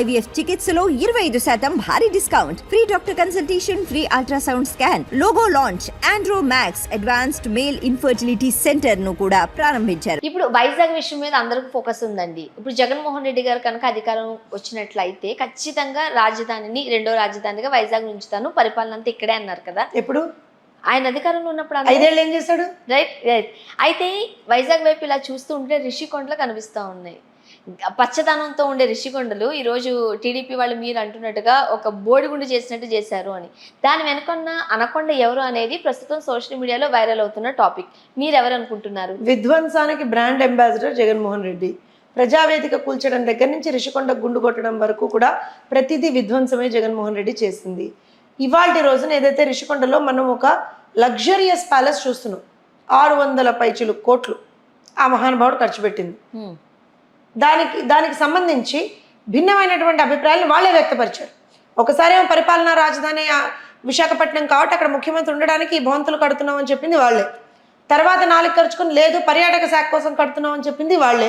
IVF చికిత్సలో 25% భారీ discount, free doctor consultation, free ultrasound scan, logo launch, Andro max advanced male infertility centre ను కూడా ప్రారంభించారు. ఇప్పుడు వైజాగ్ విషయం మీద అందరికి ఫోకస్ ఉందండి. ఇప్పుడు జగన్మోహన్ రెడ్డి గారు కనుక అధికారం వచ్చినట్లయితే ఖచ్చితంగా రాజధానిని రెండో రాజధానిగా వైజాగ్ ఉంచుతాను, పరిపాలన అంతా ఇక్కడే అన్నారు కదా. ఎప్పుడు ఆయన అధికారంలో ఉన్నప్పుడు 5 ఏళ్ళు ఏం చేశాడు? రైట్. అయితే వైజాగ్ వైపు ఇలా చూస్తూ ఉంటే రిషికొండలు కనిపిస్తూ ఉన్నాయి. పచ్చదనంతో ఉండే రిషికొండలు ఈరోజు టీడీపీ వాళ్ళు మీరు అంటున్నట్టుగా ఒక బోడిగుండు చేసినట్టు చేశారు అని. దాని వెనుకున్న అనకొండ ఎవరు అనేది ప్రస్తుతం సోషల్ మీడియాలో వైరల్ అవుతున్న టాపిక్. మీరు ఎవరు అనుకుంటున్నారు? విధ్వంసానికి బ్రాండ్ అంబాసిడర్ జగన్మోహన్ రెడ్డి. ప్రజావేదిక కూల్చడం దగ్గర నుంచి రిషికొండ గుండు కొట్టడం వరకు కూడా ప్రతిదీ విధ్వంసమే జగన్మోహన్ రెడ్డి చేసింది. ఇవాల్టి రోజున ఏదైతే రిషికొండలో మనం ఒక లగ్జరియస్ ప్యాలెస్ చూస్తున్నాం, 600 పైచిలు కోట్లు ఆ మహానుభావుడు ఖర్చు పెట్టింది. దానికి సంబంధించి భిన్నమైనటువంటి అభిప్రాయాలను వాళ్ళే వ్యక్తపరిచారు. ఒకసారి ఏమో పరిపాలనా రాజధాని విశాఖపట్నం కాబట్టి అక్కడ ముఖ్యమంత్రి ఉండడానికి ఈ భవంతులు కడుతున్నాం అని చెప్పింది వాళ్ళే. తర్వాత 4 ఖర్చుకుని లేదు పర్యాటక శాఖ కోసం కడుతున్నాం అని చెప్పింది వాళ్ళే.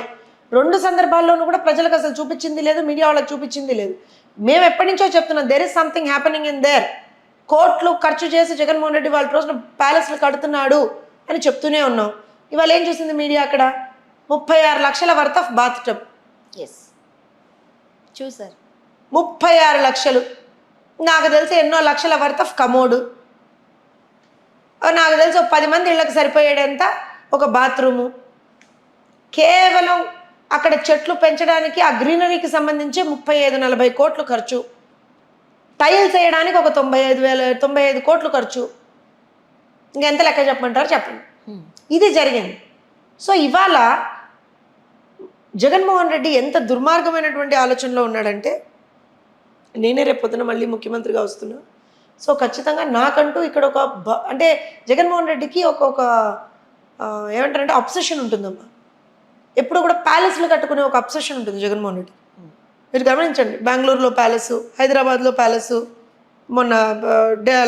2 సందర్భాల్లోనూ కూడా ప్రజలకు అసలు చూపించింది లేదు, మీడియా వాళ్ళకి చూపించింది లేదు. మేము ఎప్పటి నుంచో చెప్తున్నాం, there is something happening in there. కోట్లు ఖర్చు చేసి జగన్మోహన్ రెడ్డి వాళ్ళ రోజున ప్యాలెస్లు కడుతున్నాడు అని చెప్తూనే ఉన్నాం. ఇవాళ ఏం చూసింది మీడియా? అక్కడ 36 లక్షల worth of bath tub. Yes, చూసారు. 36 లక్షలు. నాకు తెలిసి ఎన్నో లక్షల వర్త్ ఆఫ్ కమోడు. నాకు తెలిసి ఒక 10 మంది ఇళ్ళకి సరిపోయేటంత ఒక బాత్రూము. కేవలం అక్కడ చెట్లు పెంచడానికి ఆ గ్రీనరీకి సంబంధించి 35-40 కోట్లు ఖర్చు. టైల్స్ వేయడానికి ఒక 95 కోట్లు ఖర్చు. ఇంకెంత లెక్క చెప్పమంటారు చెప్పండి. ఇది జరిగింది. సో ఇవాళ జగన్మోహన్ రెడ్డి ఎంత దుర్మార్గమైనటువంటి ఆలోచనలో ఉన్నాడంటే, నేనే రేపు పొద్దున మళ్ళీ ముఖ్యమంత్రిగా వస్తున్నా, సో ఖచ్చితంగా నాకంటూ ఇక్కడ ఒక అంటే జగన్మోహన్ రెడ్డికి ఒక ఏమంటారంటే అబ్సెషన్ ఉంటుందమ్మా. ఎప్పుడు కూడా ప్యాలెస్లు కట్టుకునే ఒక అబ్సెషన్ ఉంటుంది జగన్మోహన్ రెడ్డి. మీరు గమనించండి, బెంగళూరులో ప్యాలెస్, హైదరాబాద్లో ప్యాలెస్, మొన్న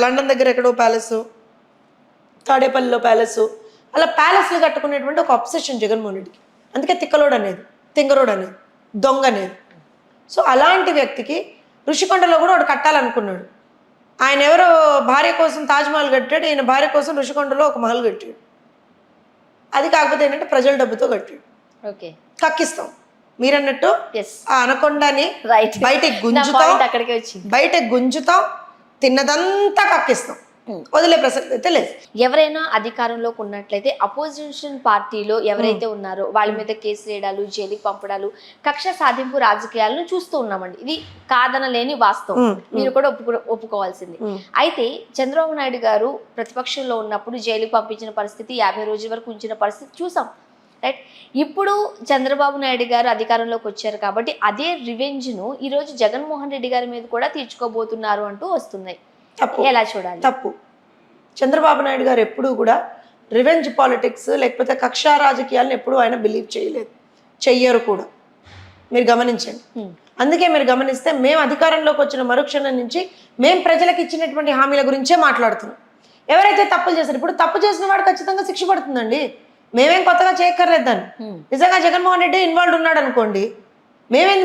లండన్ దగ్గర ఎక్కడో ప్యాలెస్, తాడేపల్లిలో ప్యాలెస్, అలా ప్యాలెస్లు కట్టుకునేటువంటి ఒక అబ్సెషన్ జగన్మోహన్ రెడ్డికి. అందుకే తిక్కలోడు అనేది, తింగరోడు అనేది, దొంగ అనేది. సో అలాంటి వ్యక్తికి ఋషికొండలో కూడా ఒకటి కట్టాలనుకున్నాడు. ఆయన ఎవరో భార్య కోసం తాజ్మహల్ కట్టాడు, ఈయన భార్య కోసం ఋషికొండలో ఒక మహల్ కట్టాడు. అది కాకపోతే ఏంటంటే ప్రజల డబ్బుతో కట్టాడు. ఓకే, కక్కిస్తాం మీరన్నట్టు. ఆ అనకొండని బయటకు గుంజుతాం, తిన్నదంతా కక్కిస్తాం, వదిలే ప్రసక్తి అయితే లేదు. ఎవరైనా అధికారంలోకి ఉన్నట్లయితే అపోజిషన్ పార్టీలో ఎవరైతే ఉన్నారో వాళ్ళ మీద కేసు వేయడాలు, జైలుకి పంపడాలు, కక్ష సాధింపు రాజకీయాలను చూస్తూ ఉన్నామండి. ఇది కాదనలేని వాస్తవం, మీరు కూడా ఒప్పుకోవాల్సింది. అయితే చంద్రబాబు నాయుడు గారు ప్రతిపక్షంలో ఉన్నప్పుడు జైలుకి పంపించిన పరిస్థితి, 50 రోజుల వరకు ఉంచిన పరిస్థితి చూసాం, రైట్. ఇప్పుడు చంద్రబాబు నాయుడు గారు అధికారంలోకి వచ్చారు కాబట్టి అదే రివెంజ్ను ఈరోజు జగన్మోహన్ రెడ్డి గారి మీద కూడా తీర్చుకోబోతున్నారు అంటూ వస్తున్నాయి. ఎలా చూడాలి? తప్పు. చంద్రబాబు నాయుడు గారు ఎప్పుడూ కూడా రివెంజ్ పాలిటిక్స్ లేకపోతే కక్షా రాజకీయాలను ఎప్పుడూ ఆయన బిలీవ్ చేయలేదు, చెయ్యరు కూడా. మీరు గమనించండి. అందుకే మీరు గమనిస్తే మేము అధికారంలోకి వచ్చిన మరుక్షణం నుంచి మేము ప్రజలకు ఇచ్చినటువంటి హామీల గురించే మాట్లాడుతున్నాం. ఎవరైతే తప్పులు చేశారు, ఇప్పుడు తప్పు చేసిన వాడు ఖచ్చితంగా శిక్ష పడుతుందండి. మేమేం కొత్తగా చేయక్కర్లేదు దాన్ని. నిజంగా జగన్మోహన్ రెడ్డి ఇన్వాల్వ్ ఉన్నాడు అనుకోండి,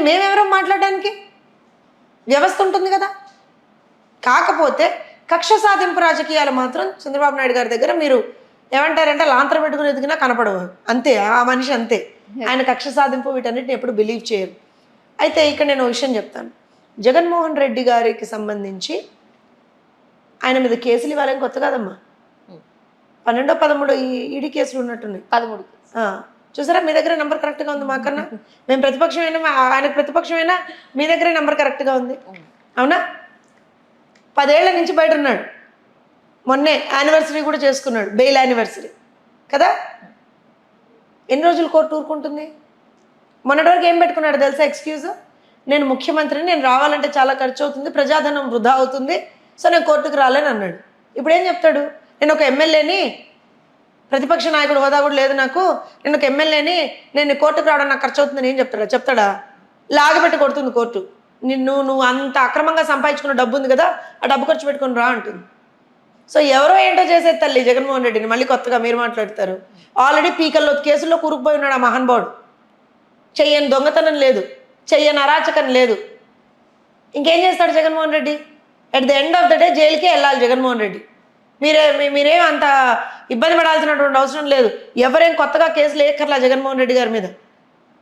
మేమెవరో మాట్లాడడానికి వ్యవస్థ ఉంటుంది కదా. కాకపోతే కక్ష సాధింపు రాజకీయాలు మాత్రం చంద్రబాబు నాయుడు గారి దగ్గర మీరు ఏమంటారంటే లాంతరం పెట్టుకుని ఎదిగినా కనపడవు, అంతే. ఆ మనిషి అంతే. ఆయన కక్ష సాధింపు వీటన్నిటిని ఎప్పుడు బిలీవ్ చేయరు. అయితే ఇక్కడ నేను ఒక విషయం చెప్తాను. జగన్మోహన్ రెడ్డి గారికి సంబంధించి ఆయన మీద కేసులు ఇవ్వాలని కొత్త కాదమ్మా. 12-13 ఈడీ కేసులు ఉన్నట్టున్నాయి. 13. చూసారా, మీ దగ్గర నెంబర్ కరెక్ట్గా ఉంది మాకన్నా. మేము ప్రతిపక్షమైనా, ఆయనకు ప్రతిపక్షమైనా మీ దగ్గరే నెంబర్ కరెక్ట్గా ఉంది. అవునా? 10 ఏళ్ల నుంచి బయట ఉన్నాడు. మొన్నే యానివర్సరీ కూడా చేసుకున్నాడు, బెయిల్ యానివర్సరీ కదా. ఎన్ని రోజులు కోర్టు ఊరుకుంటుంది? మొన్నటి వరకు ఏం పెట్టుకున్నాడు తెలుసా ఎక్స్క్యూజ్? నేను ముఖ్యమంత్రిని, నేను రావాలంటే చాలా ఖర్చు అవుతుంది, ప్రజాధనం వృధా అవుతుంది, సో నేను కోర్టుకు రాలేని అన్నాడు. ఇప్పుడు ఏం చెప్తాడు? నేను ఒక ఎమ్మెల్యేని, ప్రతిపక్ష నాయకుడు హోదా కూడా లేదు నాకు, నేను ఒక ఎమ్మెల్యేని, నేను కోర్టుకు రావడం నాకు ఖర్చు అవుతుందని ఏం చెప్తాడా? లాగబెట్టి కొడుతుంది కోర్టు. నువ్వు అంత అక్రమంగా సంపాదించుకున్న డబ్బు ఉంది కదా, ఆ డబ్బు ఖర్చు పెట్టుకుని రా అంటుంది. సో ఎవరో ఏంటో చేసేది తల్లి జగన్మోహన్ రెడ్డిని. మళ్ళీ కొత్తగా మీరు మాట్లాడతారు. ఆల్రెడీ పీకల్లో కేసుల్లో కూరుకుపోయి ఉన్నాడు ఆ మహానుభావుడు. చెయ్యని దొంగతనం లేదు, చెయ్యని అరాచకం లేదు, ఇంకేం చేస్తాడు Jaganmohan Reddy? At the end of the day జైలుకే వెళ్ళాలి జగన్మోహన్ రెడ్డి. మీరేం అంత ఇబ్బంది పడాల్సినటువంటి అవసరం లేదు. ఎవరేం కొత్తగా కేసులు వేయక్కర్లా జగన్మోహన్ రెడ్డి గారి మీద.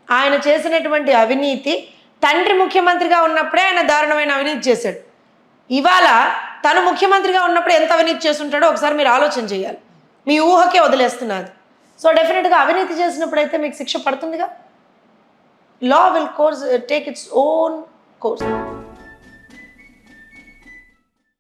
ఆయన చేసినటువంటి అవినీతి, తండ్రి ముఖ్యమంత్రిగా ఉన్నప్పుడే ఆయన దారుణమైన అవినీతి చేశాడు. ఇవాళ తను ముఖ్యమంత్రిగా ఉన్నప్పుడు ఎంత అవినీతి చేస్తుంటాడో ఒకసారి మీరు ఆలోచన చేయాలి. మీ ఊహకే వదిలేస్తున్నది. సో డెఫినెట్గా అవినీతి చేసినప్పుడైతే మీకు శిక్ష పడుతుందిగా. Law will take its own course.